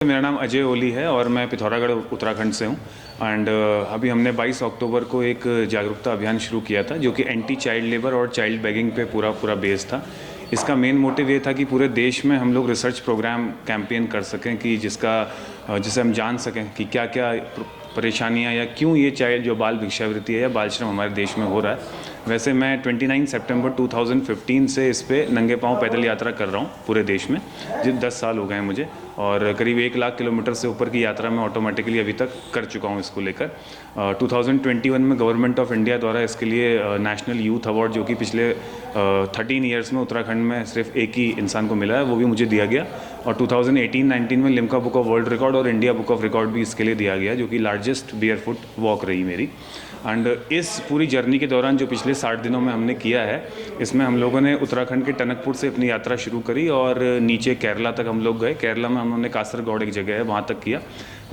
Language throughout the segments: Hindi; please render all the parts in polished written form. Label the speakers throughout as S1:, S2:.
S1: मेरा नाम अजय ओली है और मैं पिथौरागढ़ उत्तराखंड से हूँ। एंड अभी हमने 22 अक्टूबर को एक जागरूकता अभियान शुरू किया था जो कि एंटी चाइल्ड लेबर और चाइल्ड बेगिंग पे पूरा बेस था। इसका मेन मोटिव ये था कि पूरे देश में हम लोग रिसर्च प्रोग्राम कैंपेन कर सकें कि जिसे हम जान सकें कि क्या क्या परेशानियां या क्यों ये चाइल्ड जो बाल भिक्षावृत्ति है या बाल श्रम हमारे देश में हो रहा है। वैसे मैं 29 सितंबर 2015 से इस पे नंगे पांव पैदल यात्रा कर रहा हूँ पूरे देश में। 10 साल हो गए हैं मुझे और करीब 1 लाख किलोमीटर से ऊपर की यात्रा मैं ऑटोमेटिकली अभी तक कर चुका हूँ इसको लेकर। 2021 में गवर्नमेंट ऑफ इंडिया द्वारा इसके लिए नेशनल यूथ अवार्ड जो कि पिछले 13 ईयर्स में उत्तराखंड में सिर्फ एक ही इंसान को मिला है, वो भी मुझे दिया गया। और 2018-19 में Limca book of world record और इंडिया बुक ऑफ रिकॉर्ड भी इसके लिए दिया गया, जो कि लार्जेस्ट बेयरफुट वॉक रही मेरी। एंड इस पूरी जर्नी के दौरान जो पिछले 60 दिनों में हमने किया है, इसमें हम लोगों ने उत्तराखंड के टनकपुर से अपनी यात्रा शुरू करी और नीचे केरला तक हम लोग गए। केरला में हमने कासरगोड एक जगह है वहाँ तक किया।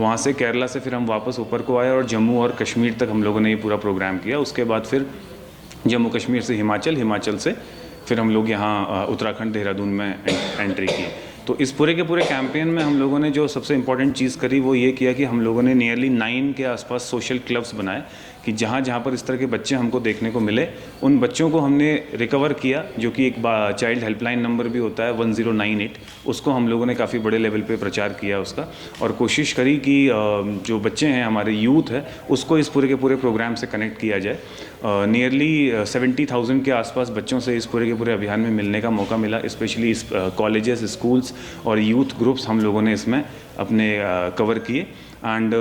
S1: वहाँ से केरला से फिर हम वापस ऊपर को आए और जम्मू और कश्मीर तक हम लोगों ने ये पूरा प्रोग्राम किया। उसके बाद फिर जम्मू कश्मीर से हिमाचल से फिर हम लोग यहाँ उत्तराखंड देहरादून में एंट्री की। तो इस पूरे के पूरे कैंपेन में हम लोगों ने जो सबसे इम्पॉर्टेंट चीज़ करी वो ये किया कि हम लोगों ने नियरली 9 के आसपास सोशल क्लब्स बनाए कि जहाँ जहाँ पर इस तरह के बच्चे हमको देखने को मिले, उन बच्चों को हमने रिकवर किया, जो कि एक चाइल्ड हेल्पलाइन नंबर भी होता है 1098, उसको हम लोगों ने काफ़ी बड़े लेवल पे प्रचार किया उसका, और कोशिश करी कि जो बच्चे हैं हमारे यूथ है उसको इस पूरे के पूरे प्रोग्राम से कनेक्ट किया जाए। नियरली 70,000 के आसपास बच्चों से इस पूरे के पूरे अभियान में मिलने का मौका मिला। स्पेशली इस कॉलेजेस, स्कूल्स और यूथ ग्रुप्स हम लोगों ने इसमें अपने कवर किए। एंड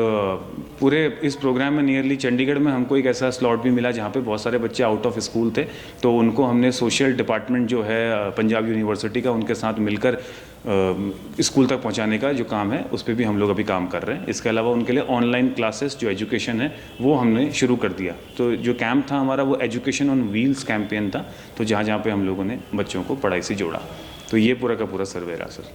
S1: पूरे इस प्रोग्राम में नियरली चंडीगढ़ में हमको एक ऐसा स्लॉट भी मिला जहाँ पे बहुत सारे बच्चे आउट ऑफ स्कूल थे, तो उनको हमने सोशल डिपार्टमेंट जो है पंजाब यूनिवर्सिटी का, उनके साथ मिलकर स्कूल तक पहुँचाने का जो काम है उस पर भी हम लोग अभी काम कर रहे हैं। इसके अलावा उनके लिए ऑनलाइन क्लासेस जो एजुकेशन है वो हमने शुरू कर दिया। तो जो कैंप था हमारा वो एजुकेशन ऑन व्हील्स कैंपेन था, तो जहाँ जहाँ पे हम लोगों ने बच्चों को पढ़ाई से जोड़ा। तो ये पूरा का पूरा सर्वे रहा सर।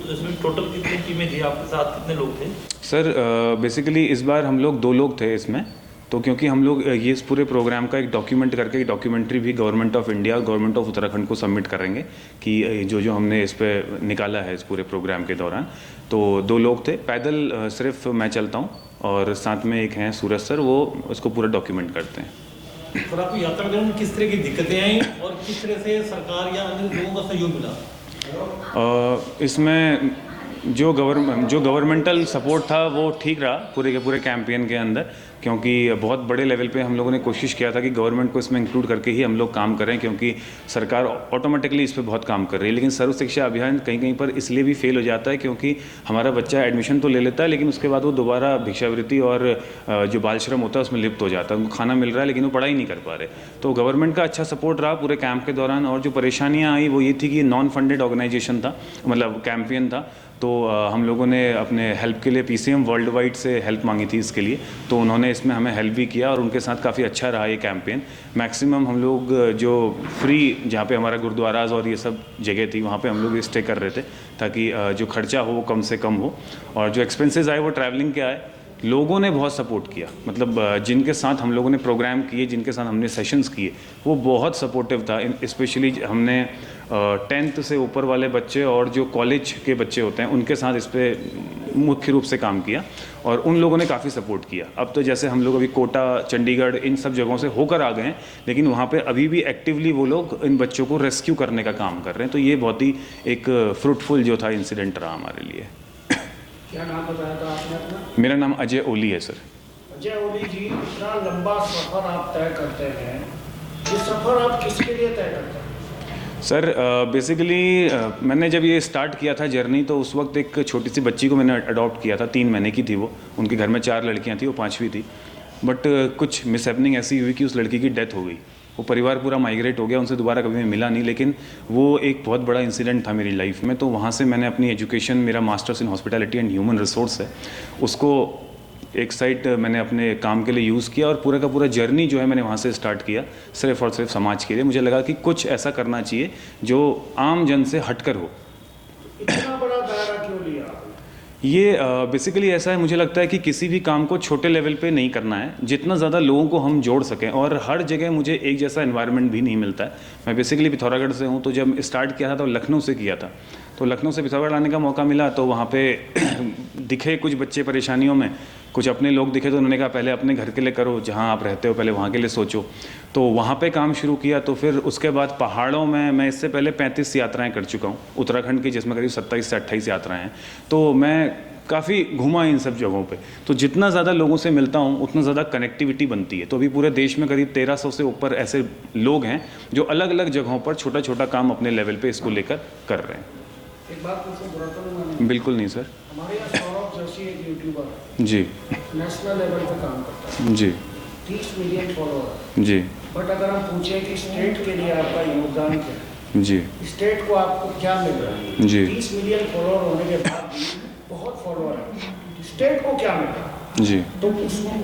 S2: इसमें टोटल कितनी टीमें थी आपके साथ, कितने लोग थे?
S1: सर बेसिकली इस बार हम लोग 2 लोग थे इसमें। तो क्योंकि हम लोग ये इस पूरे प्रोग्राम का एक डॉक्यूमेंट करके एक डॉक्यूमेंट्री भी गवर्नमेंट ऑफ इंडिया और गवर्नमेंट ऑफ उत्तराखंड को सबमिट करेंगे कि जो हमने इस पर निकाला है इस पूरे प्रोग्राम के दौरान। तो 2 लोग थे, पैदल सिर्फ मैं चलता हूँ और साथ में एक हैं सूरज सर, वो उसको पूरा डॉक्यूमेंट करते हैं।
S2: सर आपको यात्रा के दौरान किस तरह की दिक्कतें आई और किस तरह से सरकार या अन्य लोगों का सहयोग मिला?
S1: इसमें जो गवर्नमेंटल सपोर्ट था वो ठीक रहा पूरे के पूरे कैंपेन के अंदर, क्योंकि बहुत बड़े लेवल पे हम लोगों ने कोशिश किया था कि गवर्नमेंट को इसमें इंक्लूड करके ही हम लोग काम करें, क्योंकि सरकार ऑटोमेटिकली इस पे बहुत काम कर रही है। लेकिन सर्व शिक्षा अभियान कहीं कहीं पर इसलिए भी फेल हो जाता है क्योंकि हमारा बच्चा एडमिशन तो ले लेता है, लेकिन उसके बाद वो दोबारा भिक्षावृत्ति और जो बाल श्रम होता है उसमें लिप्त हो जाता है। उनको खाना मिल रहा है लेकिन वो पढ़ाई नहीं कर पा रहे। तो गवर्नमेंट का अच्छा सपोर्ट रहा पूरे कैंप के दौरान। और जो परेशानियाँ आई वो ये थी कि नॉन फंडेड ऑर्गेनाइजेशन था, मतलब कैंपेन था। तो हम लोगों ने अपने हेल्प के लिए PCM वर्ल्ड वाइड से हेल्प मांगी थी इसके लिए, तो उन्होंने इसमें हमें हेल्प भी किया और उनके साथ काफ़ी अच्छा रहा ये कैंपेन। मैक्सिमम हम लोग जो फ्री, जहाँ पे हमारा गुरुद्वाराज और ये सब जगह थी, वहाँ पे हम लोग स्टे कर रहे थे ताकि जो खर्चा हो वो कम से कम हो। और जो एक्सपेंसेस आए वो ट्रैवलिंग के आए। लोगों ने बहुत सपोर्ट किया, मतलब जिनके साथ हम लोगों ने प्रोग्राम किए, जिनके साथ हमने सेशंस किए, वो बहुत सपोर्टिव था। स्पेशली हमने 10th से ऊपर वाले बच्चे और जो कॉलेज के बच्चे होते हैं उनके साथ इस पर मुख्य रूप से काम किया और उन लोगों ने काफ़ी सपोर्ट किया। अब तो जैसे हम लोग अभी कोटा, चंडीगढ़, इन सब जगहों से होकर आ गए हैं, लेकिन वहाँ पे अभी भी एक्टिवली वो लोग इन बच्चों को रेस्क्यू करने का काम कर रहे हैं। तो ये बहुत ही एक फ्रूटफुल जो था इंसिडेंट रहा हमारे लिए।
S3: क्या नाम बताया था आपने अपना?
S1: मेरा नाम अजय ओली है सर।
S3: अजय ओली जी, इतना लंबा सफ़र आप तय करते हैं, ये सफ़र आप किसके लिए तय करते हैं?
S1: सर बेसिकली मैंने जब ये स्टार्ट किया था जर्नी, तो उस वक्त एक छोटी सी बच्ची को मैंने अडॉप्ट किया था। 3 महीने की थी वो। उनके घर में 4 लड़कियां थी, वो 5वीं थी। बट कुछ मिसहैपनिंग ऐसी हुई कि उस लड़की की डेथ हो गई। वो परिवार पूरा माइग्रेट हो गया, उनसे दोबारा कभी मैं मिला नहीं। लेकिन वो एक बहुत बड़ा इंसिडेंट था मेरी लाइफ में। तो वहाँ से मैंने अपनी एजुकेशन, मेरा masters in hospitality and human resource है, उसको एक साइड मैंने अपने काम के लिए यूज़ किया और पूरा का पूरा जर्नी जो है मैंने वहाँ से स्टार्ट किया, सिर्फ और सिर्फ समाज के लिए। मुझे लगा कि कुछ ऐसा करना चाहिए जो आम जन से हटकर हो।
S3: इतना बड़ा दायरा क्यों लिया?
S1: ये बेसिकली ऐसा है, मुझे लगता है कि किसी भी काम को छोटे लेवल पे नहीं करना है, जितना ज़्यादा लोगों को हम जोड़ सकें। और हर जगह मुझे एक जैसा एनवायरनमेंट भी नहीं मिलता है। मैं बेसिकली पिथौरागढ़ से हूँ, तो जब स्टार्ट किया था तो लखनऊ से किया था। तो लखनऊ से पिथौरागढ़ आने का मौका मिला, तो वहाँ पे दिखे कुछ बच्चे परेशानियों में, कुछ अपने लोग दिखे, तो उन्होंने कहा पहले अपने घर के लिए करो, जहाँ आप रहते हो पहले वहाँ के लिए सोचो। तो वहाँ पे काम शुरू किया। तो फिर उसके बाद पहाड़ों में मैं इससे पहले 35 यात्राएं कर चुका हूँ उत्तराखंड की, जिसमें करीब 27 से 28 यात्राएं हैं। तो मैं काफ़ी घूमा इन सब जगहों पे। तो जितना ज़्यादा लोगों से मिलता हूँ उतना ज़्यादा कनेक्टिविटी बनती है। तो अभी पूरे देश में करीब 1300 से ऊपर ऐसे लोग हैं जो अलग अलग जगहों पर छोटा छोटा काम अपने लेवल पे इसको लेकर कर रहे हैं।
S3: एक बात मुझसे बुरा तो नहीं मानेंगे?
S1: बिल्कुल नहीं सर।
S3: हमारे यहाँ सौरभ जोशी एक यूट्यूबर
S1: जी
S3: नेशनल लेवल पे काम करता है,
S1: जी
S3: 30 मिलियन फॉलोअर।
S1: जी
S3: बट अगर हम पूछें कि स्टेट के लिए आपका योगदान क्या है,
S1: जी
S3: स्टेट को आपको क्या मिल रहा है?
S1: जी
S3: 30 मिलियन फॉलोअर होने के बाद भी बहुत फॉलोअर है, स्टेट को क्या मिल रहा है?
S1: जी
S3: तो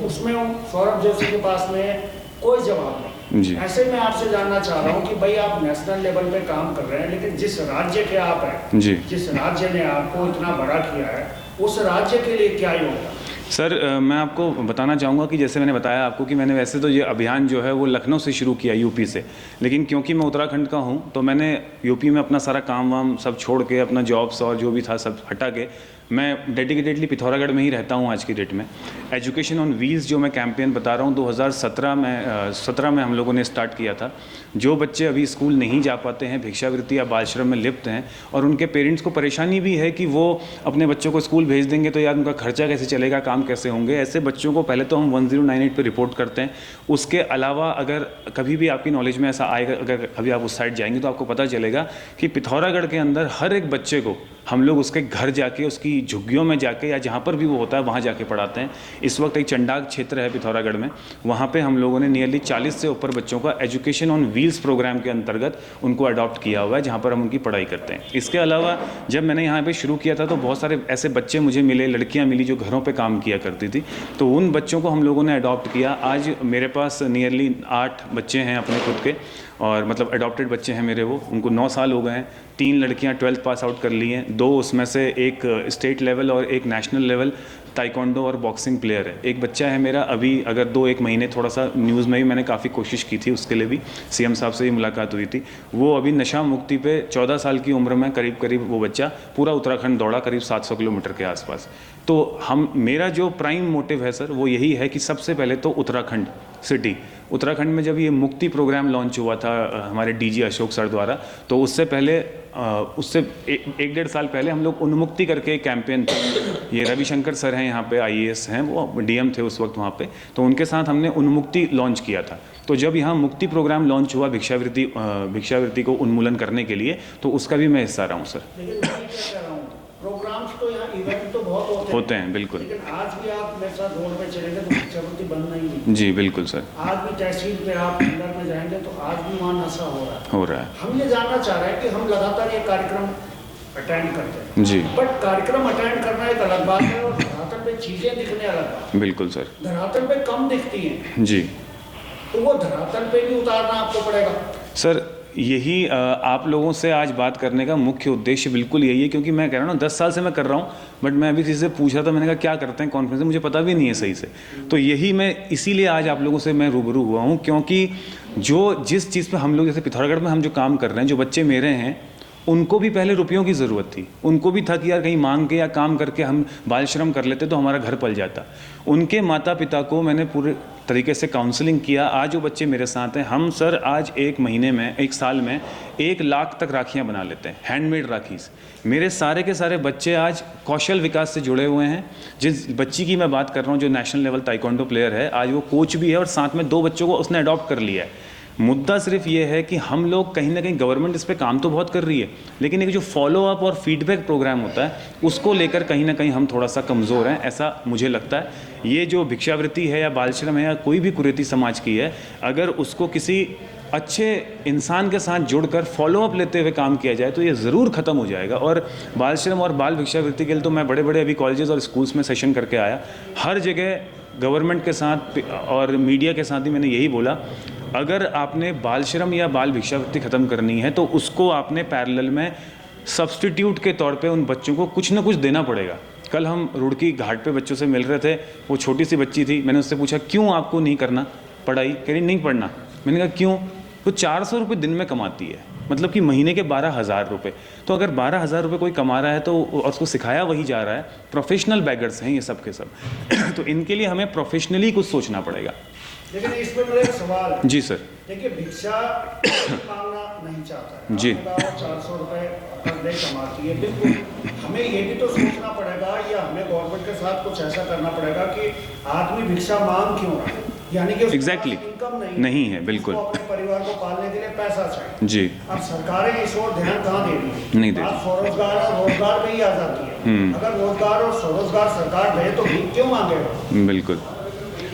S3: उसमें सौरभ जोशी के पास में कोई जवाब नहीं।
S1: जी
S3: ऐसे मैं आपसे जानना चाह रहा हूँ कि भाई आप नेशनल लेवल पे काम कर रहे हैं, लेकिन जिस राज्य के आप हैं,
S1: जी
S3: जिस राज्य ने आपको इतना बड़ा किया है, उस राज्य के लिए क्या योगदान?
S1: सर, मैं आपको बताना चाहूँगा कि जैसे मैंने बताया आपको कि मैंने वैसे तो ये अभियान जो है वो लखनऊ से शुरू किया, यूपी से। लेकिन क्योंकि मैं उत्तराखंड का हूँ तो मैंने यूपी में अपना सारा काम वाम सब छोड़ के, अपना जॉब्स और जो भी था सब हटा के, मैं डेडिकेटेडली पिथौरागढ़ में ही रहता हूँ आज की डेट में। एजुकेशन ऑन व्हील्स जो मैं कैंपेन बता रहा हूँ 2017 में हम लोगों ने स्टार्ट किया था। जो बच्चे अभी स्कूल नहीं जा पाते हैं, भिक्षावृत्ति या बाल श्रम में लिप्त हैं, और उनके पेरेंट्स को परेशानी भी है कि वो अपने बच्चों को स्कूल भेज देंगे तो यार उनका खर्चा कैसे चलेगा, काम कैसे होंगे, ऐसे बच्चों को पहले तो हम 1098 पे रिपोर्ट करते हैं। उसके अलावा अगर कभी भी आपकी नॉलेज में ऐसा आएगा, अगर कभी आप उस साइड जाएंगे तो आपको पता चलेगा कि पिथौरागढ़ के अंदर हर एक बच्चे को हम लोग उसके घर जाके, उसकी झुग्गियों में जाके, या जहाँ पर भी वो होता है वहाँ जाके पढ़ाते हैं। इस वक्त एक चंडाग क्षेत्र है पिथौरागढ़ में, वहाँ पे हम लोगों ने नियरली 40 से ऊपर बच्चों का एजुकेशन ऑन व्हील्स प्रोग्राम के अंतर्गत उनको अडॉप्ट किया हुआ है, जहाँ पर हम उनकी पढ़ाई करते हैं। इसके अलावा जब मैंने यहाँ पे शुरू किया था तो बहुत सारे ऐसे बच्चे मुझे मिले, लड़कियाँ मिली जो घरों पर काम किया करती थी, तो उन बच्चों को हम लोगों ने अडॉप्ट किया। आज मेरे पास नियरली 8 बच्चे हैं अपने खुद के, और मतलब अडॉप्टेड बच्चे हैं मेरे वो। उनको 9 साल हो गए हैं। 3 लड़कियां 12th पास आउट कर ली हैं, 2 उसमें से एक स्टेट लेवल और एक नेशनल लेवल ताइक्वांडो और बॉक्सिंग प्लेयर है। एक बच्चा है मेरा अभी, अगर 2-1 महीने थोड़ा सा न्यूज़ में भी मैंने काफ़ी कोशिश की थी, उसके लिए भी सीएम साहब से ही मुलाकात हुई थी। वो अभी नशा मुक्ति पे 14 साल की उम्र में करीब वो बच्चा पूरा उत्तराखंड दौड़ा, करीब 700 किलोमीटर के आसपास। तो मेरा जो प्राइम मोटिव है सर वो यही है कि सबसे पहले तो उत्तराखंड सिटी, उत्तराखंड में जब ये मुक्ति प्रोग्राम लॉन्च हुआ था हमारे डीजी अशोक सर द्वारा, तो उससे 1-1.5 साल पहले हम लोग उन्मुक्ति करके एक कैंपेन था। ये रविशंकर सर हैं यहाँ पे, IAS हैं, वो डीएम थे उस वक्त वहाँ पे, तो उनके साथ हमने उन्मुक्ति लॉन्च किया था। तो जब यहाँ मुक्ति प्रोग्राम लॉन्च हुआ भिक्षावृत्ति को उन्मूलन करने के लिए, तो उसका भी मैं हिस्सा रहा हूँ सर।
S3: लेकिन मैं क्या कह रहा हूँ, प्रोग्राम्स तो यहाँ इवेंट तो बहुत
S1: होते हैं बिल्कुल।
S3: लेकिन आज भी आप मेरे साथ रोड पे चलेंगे तो भिक्षावृत्ति बंद नहीं हुई।
S1: जी बिल्कुल सर।
S3: आज भी तहसील पे आप अंदर में जाएंगे तो आज भी वहाँ नशा हो रहा है। हम ये जानना चाह रहे हैं कि हम लगातार ये कार्यक्रम अटेंड करते हैं
S1: जी,
S3: बट कार्यक्रम अटेंड करना एक अलग बात है और धरातल पे चीजें दिखने अलग बात है।
S1: बिल्कुल सर।
S3: धरातल पे कम दिखती हैं
S1: जी,
S3: तो वो धरातल पे भी उतारना आपको पड़ेगा
S1: सर। यही आप लोगों से आज बात करने का मुख्य उद्देश्य बिल्कुल यही है, क्योंकि मैं कह रहा हूँ 10 साल से मैं कर रहा हूँ, बट मैं अभी किसी से पूछ रहा था, मैंने कहा क्या करते हैं कॉन्फ्रेंस में, मुझे पता भी नहीं है सही से। तो यही मैं इसीलिए आज आप लोगों से मैं रूबरू हुआ हूँ, क्योंकि जिस चीज़ पे हम लोग जैसे पिथौरागढ़ में हम जो काम कर रहे हैं, जो बच्चे मेरे हैं, उनको भी पहले रुपयों की ज़रूरत थी। उनको भी था कि यार कहीं मांग के या काम करके हम बाल श्रम कर लेते तो हमारा घर पल जाता। उनके माता पिता को मैंने पूरे तरीके से काउंसलिंग किया। आज जो बच्चे मेरे साथ हैं, हम सर आज 1 साल में 1 लाख तक राखियाँ बना लेते हैं, हैंडमेड राखीज़। मेरे सारे के सारे बच्चे आज कौशल विकास से जुड़े हुए हैं। जिस बच्ची की मैं बात कर रहा हूँ जो नेशनल लेवल ताइक्वांडो प्लेयर है, आज वो कोच भी है और साथ में 2 बच्चों को उसने अडॉप्ट कर लिया है। मुद्दा सिर्फ ये है कि हम लोग कहीं ना कहीं, गवर्नमेंट इस पे काम तो बहुत कर रही है, लेकिन एक जो फॉलो अप और फीडबैक प्रोग्राम होता है उसको लेकर कहीं ना कहीं हम थोड़ा सा कमज़ोर हैं, ऐसा मुझे लगता है। ये जो भिक्षावृत्ति है या बाल श्रम है या कोई भी कुरीति समाज की है, अगर उसको किसी अच्छे इंसान के साथ जुड़कर फॉलो अप लेते हुए काम किया जाए तो ये ज़रूर ख़त्म हो जाएगा। और बाल श्रम और बाल भिक्षावृत्ति के लिए तो मैं बड़े बड़े अभी कॉलेजेस और स्कूल्स में सेशन करके आया। हर जगह गवर्नमेंट के साथ और मीडिया के साथ ही मैंने यही बोला, अगर आपने बाल श्रम या बाल भिक्षावृत्ति ख़त्म करनी है तो उसको आपने पैरेलल में सब्स्टिट्यूट के तौर पे उन बच्चों को कुछ ना कुछ देना पड़ेगा। कल हम रुड़की घाट पे बच्चों से मिल रहे थे, वो छोटी सी बच्ची थी, मैंने उससे पूछा क्यों आपको नहीं करना पढ़ाई, कह रही नहीं पढ़ना। मैंने कहा क्यों? वो 400 रुपये दिन में कमाती है, मतलब कि महीने के 12,000 रुपये। तो अगर 12,000 रुपये कोई कमा रहा है तो और उसको सिखाया वही जा रहा है, प्रोफेशनल बैगर्स हैं ये सब के सब तो इनके लिए हमें प्रोफेशनली कुछ सोचना पड़ेगा।
S3: लेकिन इसमें मेरा एक सवाल है।
S1: जी सर।
S3: देखिए भिक्षा मांगना नहीं चाहता है
S1: जी।
S3: 400 रुपये पर डे कमाती है, बिल्कुल हमें ये भी तो सोचना पड़ेगा या हमें गवर्नमेंट के साथ कुछ ऐसा करना पड़ेगा कि आदमी भिक्षा मांग क्यों रहा है, यानी कि
S1: एग्जैक्टली
S3: इनकम
S1: नहीं है, बिल्कुल
S3: अपने परिवार को पालने के लिए पैसा चाहिए।
S1: जी।
S3: अब सरकारें इस ओर ध्यान कहाँ दे रही है?
S1: नहीं दे रही।
S3: स्वरोजगार और रोजगार पे ही आ जाती है। अगर रोजगार और स्वरोजगार सरकार दे तो भीख क्यों मांगेगा?
S1: बिल्कुल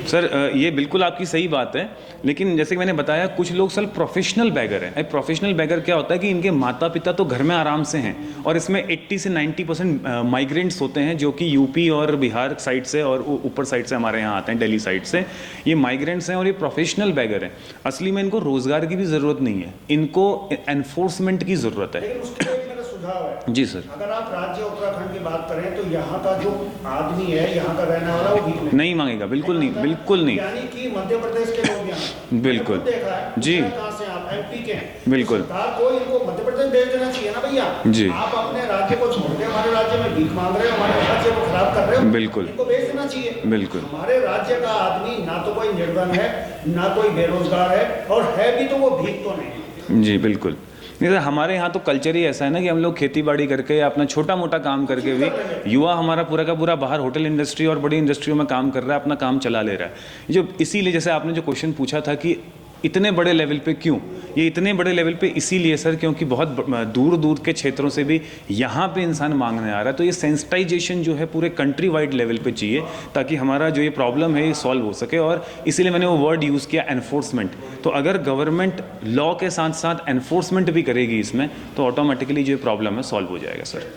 S1: सर, ये बिल्कुल आपकी सही बात है, लेकिन जैसे कि मैंने बताया कुछ लोग सर प्रोफेशनल बैगर हैं। प्रोफेशनल बैगर क्या होता है कि इनके माता पिता तो घर में आराम से हैं और इसमें 80 से 90% माइग्रेंट्स होते हैं जो कि यूपी और बिहार साइड से और ऊपर साइड से हमारे यहाँ आते हैं, दिल्ली साइड से। ये माइग्रेंट्स हैं और ये प्रोफेशनल बैगर हैं। असली में इनको रोज़गार की भी ज़रूरत नहीं है, इनको एनफोर्समेंट की ज़रूरत है।
S3: लेकिन उसके लिए एक मेरा सुझाव है।
S1: जी सर।
S3: अगर आप राज्य उत्तराखंड की बात करें तो यहाँ का जो आदमी है, यहाँ का रहने वाला, वो भीख
S1: नहीं मांगेगा, बिल्कुल नहीं, बिल्कुल नहीं।
S3: यानी कि मध्य प्रदेश के लोग यहाँ
S1: बिल्कुल
S3: देखा है
S1: जी,
S3: कहाँ से आप एमपी के हैं,
S1: बिल्कुल
S3: सरकार को इनको मध्य प्रदेश भेज देना चाहिए ना भैया
S1: जी।
S3: आप अपने राज्य को छोड़ के हमारे राज्य में भीख मांग रहे हो, हमारे राज्य को खराब कर रहे हो,
S1: बिल्कुल
S3: इनको भेज देना चाहिए।
S1: बिल्कुल
S3: हमारे राज्य का आदमी ना तो कोई निर्धन है ना कोई बेरोजगार है, और है भी तो वो भीख तो नहीं।
S1: जी बिल्कुल नहीं सर, हमारे यहाँ तो कल्चर ही ऐसा है ना कि हम लोग खेती बाड़ी करके अपना छोटा मोटा काम करके भी, युवा हमारा पूरा का पूरा बाहर होटल इंडस्ट्री और बड़ी इंडस्ट्रियों में काम कर रहा है, अपना काम चला ले रहा है। जो इसीलिए जैसे आपने जो क्वेश्चन पूछा था कि इतने बड़े लेवल पे क्यों, ये इतने बड़े लेवल पे इसीलिए सर क्योंकि बहुत दूर दूर के क्षेत्रों से भी यहाँ पे इंसान मांगने आ रहा है। तो ये सेंसिटाइजेशन जो है पूरे कंट्री वाइड लेवल पे चाहिए ताकि हमारा जो ये प्रॉब्लम है ये सॉल्व हो सके। और इसीलिए मैंने वो वर्ड यूज़ किया एनफोर्समेंट। तो अगर गवर्नमेंट लॉ के साथ साथ एनफोर्समेंट भी करेगी इसमें तो ऑटोमेटिकली जो प्रॉब्लम है सॉल्व हो जाएगा सर।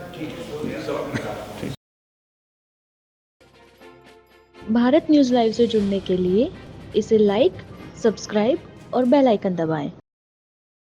S4: भारत न्यूज़ लाइव से जुड़ने के लिए इसे लाइक, सब्सक्राइब और बेल आइकन दबाएं।